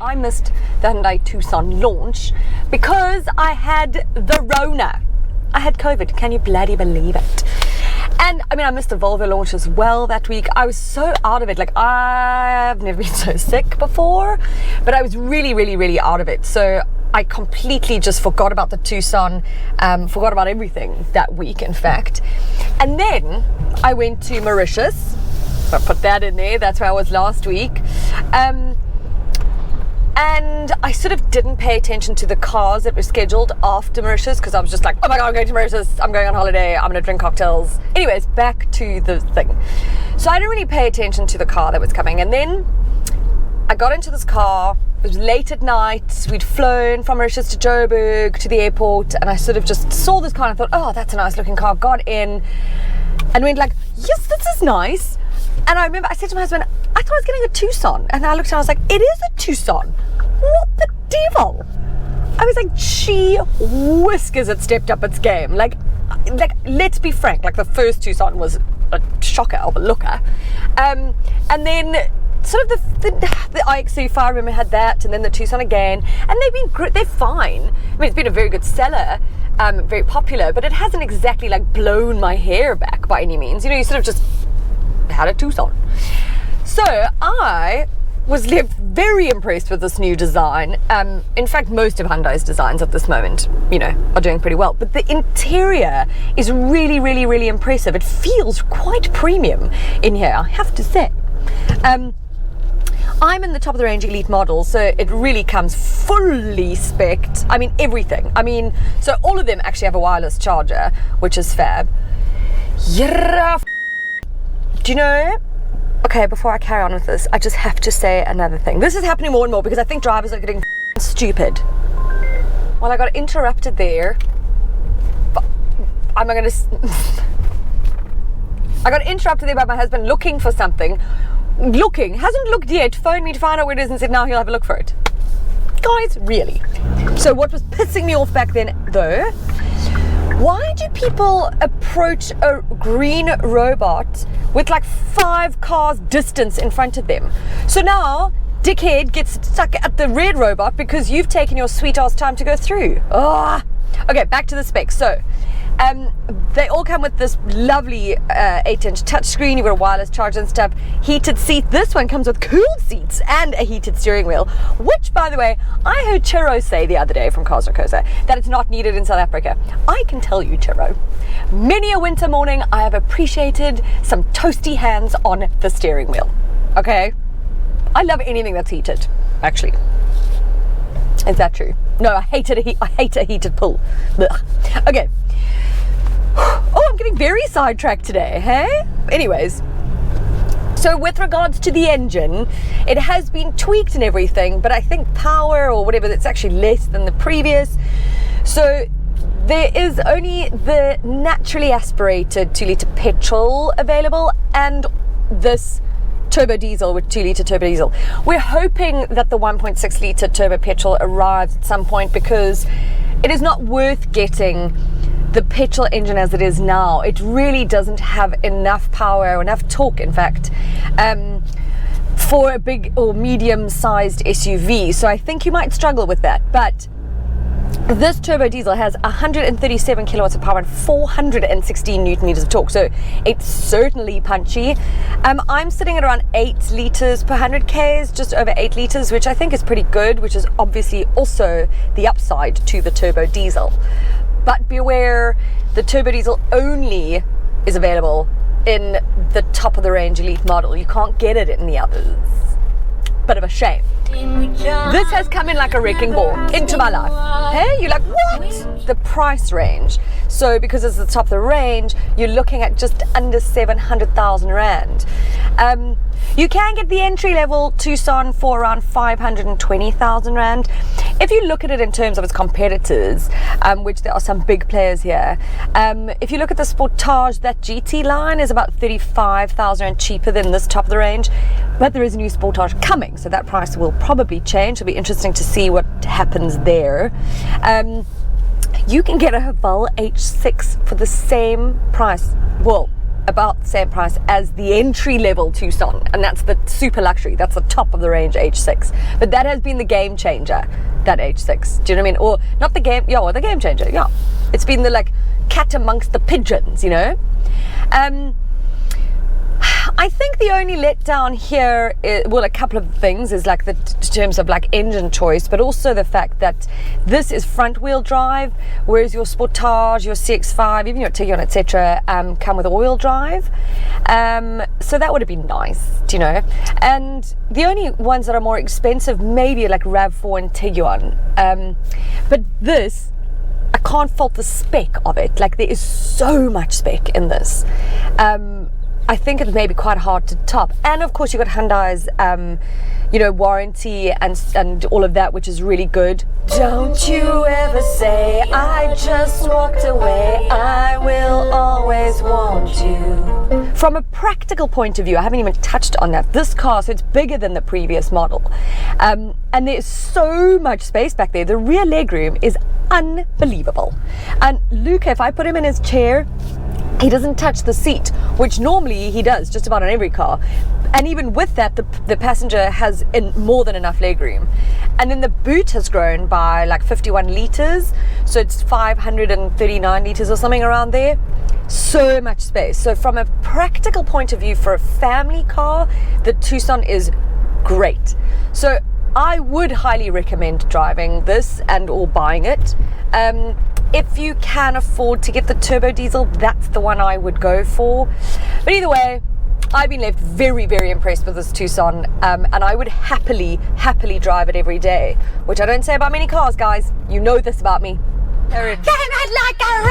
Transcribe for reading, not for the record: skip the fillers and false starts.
I missed the Hyundai Tucson launch because I had the Rona. I had COVID. Can you bloody believe it? And I mean, I missed the Volvo launch as well that week. I was so out of it. Like, I've never been so sick before, but I was really, really, really out of it. So I completely just forgot about the Tucson, forgot about everything that week, in fact. And then I went to Mauritius. So I put that in there. That's where I was last week. And I sort of didn't pay attention to the cars that were scheduled after Mauritius because I was just like, oh my God, I'm going to Mauritius. I'm going on holiday. I'm going to drink cocktails. Anyways, back to the thing. So I didn't really pay attention to the car that was coming. And then I got into this car. It was late at night. We'd flown from Mauritius to Joburg to the airport. And I sort of just saw this car and I thought, oh, that's a nice looking car. Got in and went like, yes, this is nice. And I remember I said to my husband, I thought I was getting a Tucson. And I looked and I was like, it is a Tucson. What the devil? I was like, gee whiskers, it stepped up its game. Like, let's be frank, like the first Tucson was a shocker of a looker. And then sort of the iX35, I remember, had that, and then the Tucson again. And they've been great, they're fine. I mean, it's been a very good seller, very popular, but it hasn't exactly like blown my hair back by any means. You know, you sort of just had a Tucson. So I was left very impressed with this new design. In fact, most of Hyundai's designs at this moment, you know, are doing pretty well. But the interior is really, really, really impressive. It feels quite premium in here, I have to say. I'm in the top of the range elite model, so it really comes fully spec'd. I mean, everything. I mean, so all of them actually have a wireless charger, which is fab. Yeah. Do you know? Okay, before I carry on with this, I just have to say another thing. This is happening more and more because I think drivers are getting stupid. Well, I got interrupted there. But I'm not gonna. I got interrupted there by my husband looking for something. Hasn't looked yet, phoned me to find out where it is and said now he'll have a look for it. Guys, really. So what was pissing me off back then, though, why do people approach a green robot with like 5 cars distance in front of them? So now, dickhead gets stuck at the red robot because you've taken your sweet ass time to go through. Okay, back to the specs. So, they all come with this lovely 8-inch touchscreen. You've got a wireless charger and stuff. Heated seat. This one comes with cooled seats and a heated steering wheel, which, by the way, I heard Chiro say the other day from Cars Rocosa that it's not needed in South Africa. I can tell you, Chiro, many a winter morning I have appreciated some toasty hands on the steering wheel. Okay? I love anything that's heated, actually. Is that true? No, I hate a heated pool. Ugh. Okay. Oh, I'm getting very sidetracked today, hey? Anyways, so with regards to the engine, it has been tweaked and everything, but I think power or whatever, it's actually less than the previous. So there is only the naturally aspirated 2-litre petrol available and this turbo diesel with 2-litre turbo diesel. We're hoping that the 1.6 litre turbo petrol arrives at some point because it is not worth getting the petrol engine as it is now. It really doesn't have enough power, or enough torque in fact, for a big or medium sized SUV. So I think you might struggle with that. But this turbo diesel has 137 kilowatts of power and 416 newton meters of torque, so it's certainly punchy. I'm sitting at around 8 litres per 100 Ks, just over 8 litres, which I think is pretty good, which is obviously also the upside to the turbo diesel. But beware, the turbo diesel only is available in the top of the range elite model. You can't get it in the others. Bit of a shame. This has come in like a wrecking ball into my life. Hey, you're like, what? The price range. So because it's the top of the range, you're looking at just under 700,000 Rand. You can get the entry level Tucson for around 520,000 Rand. If you look at it in terms of its competitors, which there are some big players here, if you look at the Sportage, that GT line is about 35,000 Rand cheaper than this top of the range, but there is a new Sportage coming, so that price will probably change. It'll be interesting to see what happens there. You can get a Haval H6 for the same price. Well, about the same price as the entry level Tucson, and that's the super luxury, that's the top of the range H6. But that has been the game changer, that H6. Do you know what I mean? Or not the game, yeah, or the game changer, yeah. It's been the like cat amongst the pigeons, you know. I think the only letdown here is, well, a couple of things is like the in terms of like engine choice, but also the fact that this is front wheel drive, whereas your Sportage, your CX-5, even your Tiguan, etc., come with all-wheel drive. So that would have been nice, you know. And the only ones that are more expensive maybe are like RAV4 and Tiguan. But this, I can't fault the spec of it. Like, there is so much spec in this. I think it may be quite hard to top. And of course, you've got Hyundai's, you know, warranty and all of that, which is really good. Don't you ever say, I just walked away, I will always want you. From a practical point of view, I haven't even touched on that. This car, so it's bigger than the previous model. And there's so much space back there. The rear legroom is unbelievable. And Luca, if I put him in his chair, he doesn't touch the seat, which normally he does just about on every car. And even with that, the passenger has more than enough legroom. And then the boot has grown by like 51 litres, so it's 539 litres or something around there. So much space. So from a practical point of view, for a family car, the Tucson is great. So I would highly recommend driving this and or buying it. If you can afford to get the turbo diesel, that's the one I would go for. But either way, I've been left very, very impressed with this Tucson, and I would happily drive it every day, which I don't say about many cars, guys. You know this about me. Came out like a